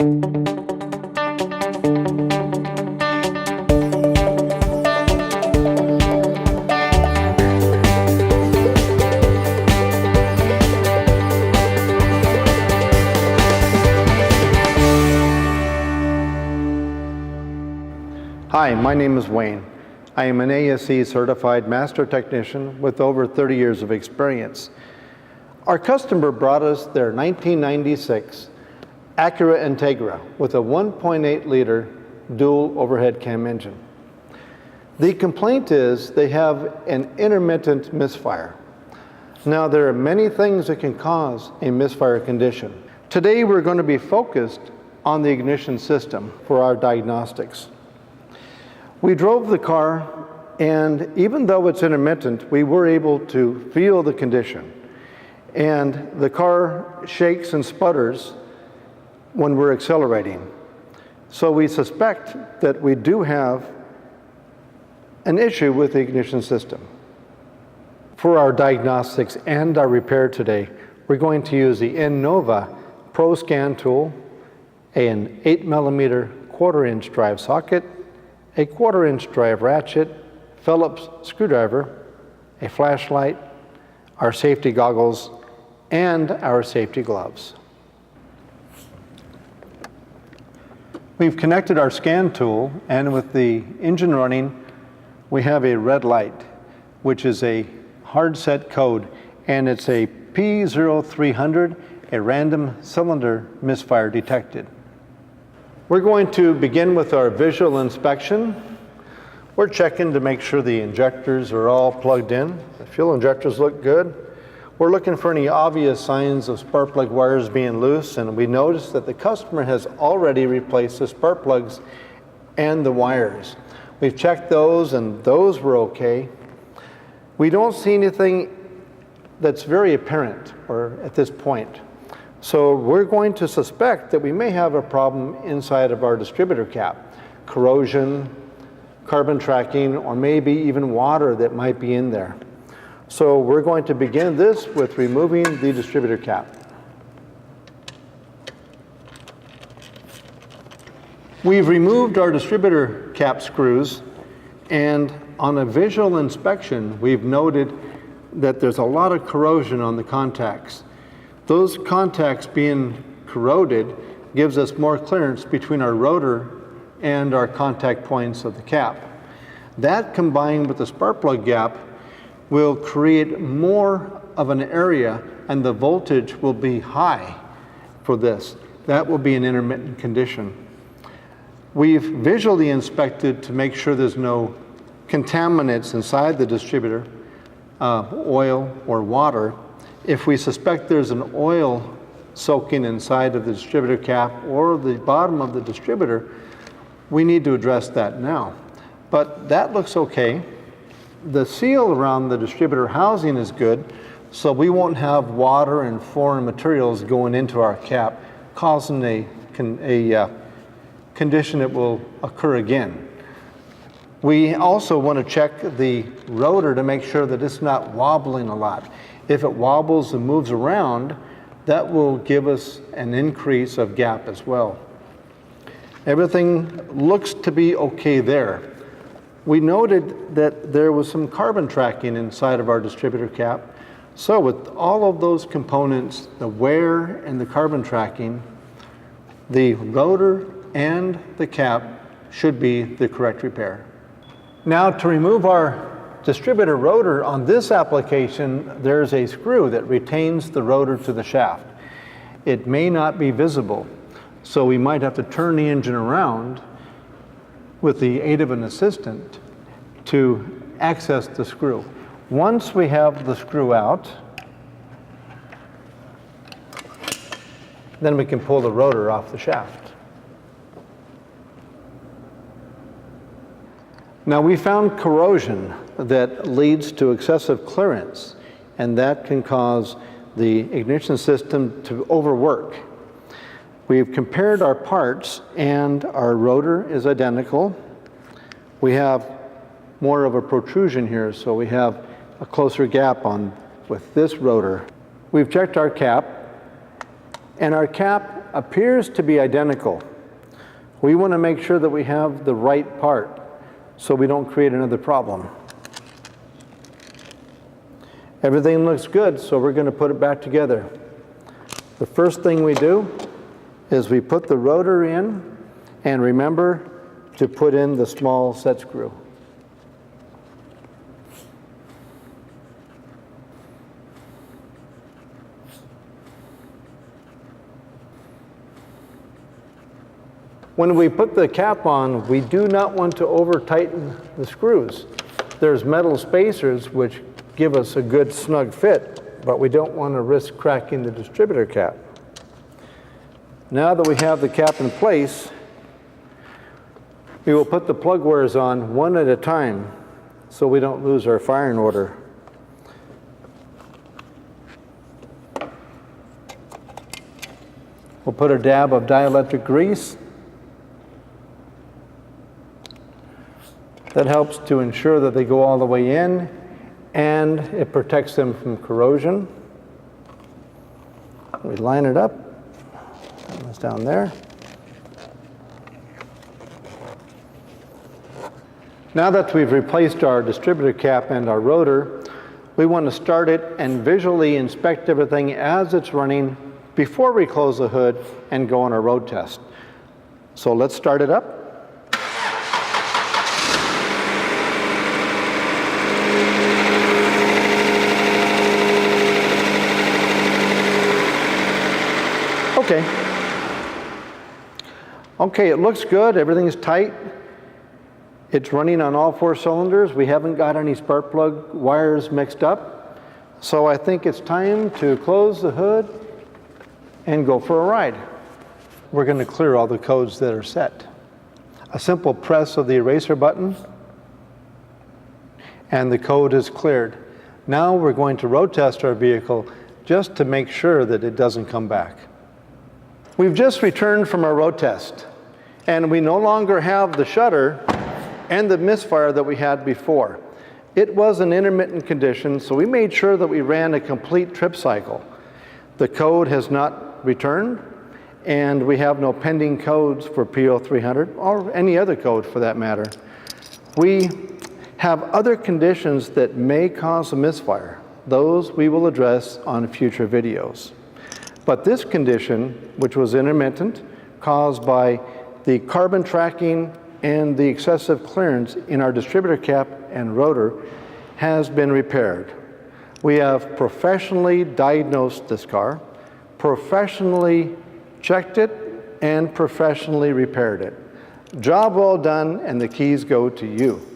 Hi, my name is Wayne. I am an ASE certified master technician with over 30 years of experience. Our customer brought us their 1996 Acura Integra with a 1.8 liter dual overhead cam engine. The complaint is they have an intermittent misfire. Now, there are many things that can cause a misfire condition. Today we're going to be focused on the ignition system for our diagnostics. We drove the car, and even though it's intermittent, we were able to feel the condition. And the car shakes and sputters when we're accelerating. So we suspect that we do have an issue with the ignition system. For our diagnostics and our repair today, we're going to use the Innova Pro Scan tool, an 8mm 1/4-inch drive socket, a 1/4-inch drive ratchet, Phillips screwdriver, a flashlight, our safety goggles, and our safety gloves. We've connected our scan tool, and with the engine running, we have a red light, which is a hard set code, and it's a P0300, a random cylinder misfire detected. We're going to begin with our visual inspection. We're checking to make sure the injectors are all plugged in. The fuel injectors look good. We're looking for any obvious signs of spark plug wires being loose, and we notice that the customer has already replaced the spark plugs and the wires. We've checked those, and those were okay. We don't see anything that's very apparent or at this point. So we're going to suspect that we may have a problem inside of our distributor cap. Corrosion, carbon tracking, or maybe even water that might be in there. So we're going to begin this with removing the distributor cap. We've removed our distributor cap screws, and on a visual inspection, we've noted that there's a lot of corrosion on the contacts. Those contacts being corroded gives us more clearance between our rotor and our contact points of the cap. That, combined with the spark plug gap, will create more of an area, and the voltage will be high for this. That will be an intermittent condition. We've visually inspected to make sure there's no contaminants inside the distributor, oil or water. If we suspect there's an oil soaking inside of the distributor cap or the bottom of the distributor, we need to address that now. But that looks okay. The seal around the distributor housing is good, so we won't have water and foreign materials going into our cap, causing a condition that will occur again. We also want to check the rotor to make sure that it's not wobbling a lot. If it wobbles and moves around, that will give us an increase of gap as well. Everything looks to be okay there. We noted that there was some carbon tracking inside of our distributor cap. So with all of those components, the wear and the carbon tracking, the rotor and the cap should be the correct repair. Now, to remove our distributor rotor on this application, there's a screw that retains the rotor to the shaft. It may not be visible, so we might have to turn the engine around with the aid of an assistant to access the screw. Once we have the screw out, then we can pull the rotor off the shaft. Now, we found corrosion that leads to excessive clearance, and that can cause the ignition system to overwork. We've compared our parts, and our rotor is identical. We have more of a protrusion here, so we have a closer gap on with this rotor. We've checked our cap, and our cap appears to be identical. We want to make sure that we have the right part so we don't create another problem. Everything looks good, so we're going to put it back together. The first thing we do is we put the rotor in, and remember to put in the small set screw. When we put the cap on, we do not want to over-tighten the screws. There's metal spacers which give us a good snug fit, but we don't want to risk cracking the distributor cap. Now that we have the cap in place, we will put the plug wires on one at a time so we don't lose our firing order. We'll put a dab of dielectric grease. That helps to ensure that they go all the way in, and it protects them from corrosion. We line it up. It's down there. Now that we've replaced our distributor cap and our rotor, we want to start it and visually inspect everything as it's running before we close the hood and go on our road test. So let's start it up. Okay, it looks good. Everything's tight. It's running on all 4 cylinders. We haven't got any spark plug wires mixed up. So I think it's time to close the hood and go for a ride. We're going to clear all the codes that are set. A simple press of the eraser button, and the code is cleared. Now we're going to road test our vehicle just to make sure that it doesn't come back. We've just returned from our road test, and we no longer have the shutter and the misfire that we had before. It was an intermittent condition, so we made sure that we ran a complete trip cycle. The code has not returned, and we have no pending codes for P0300 or any other code for that matter. We have other conditions that may cause a misfire. Those we will address on future videos. But this condition, which was intermittent, caused by the carbon tracking and the excessive clearance in our distributor cap and rotor, has been repaired. We have professionally diagnosed this car, professionally checked it, and professionally repaired it. Job well done, and the keys go to you.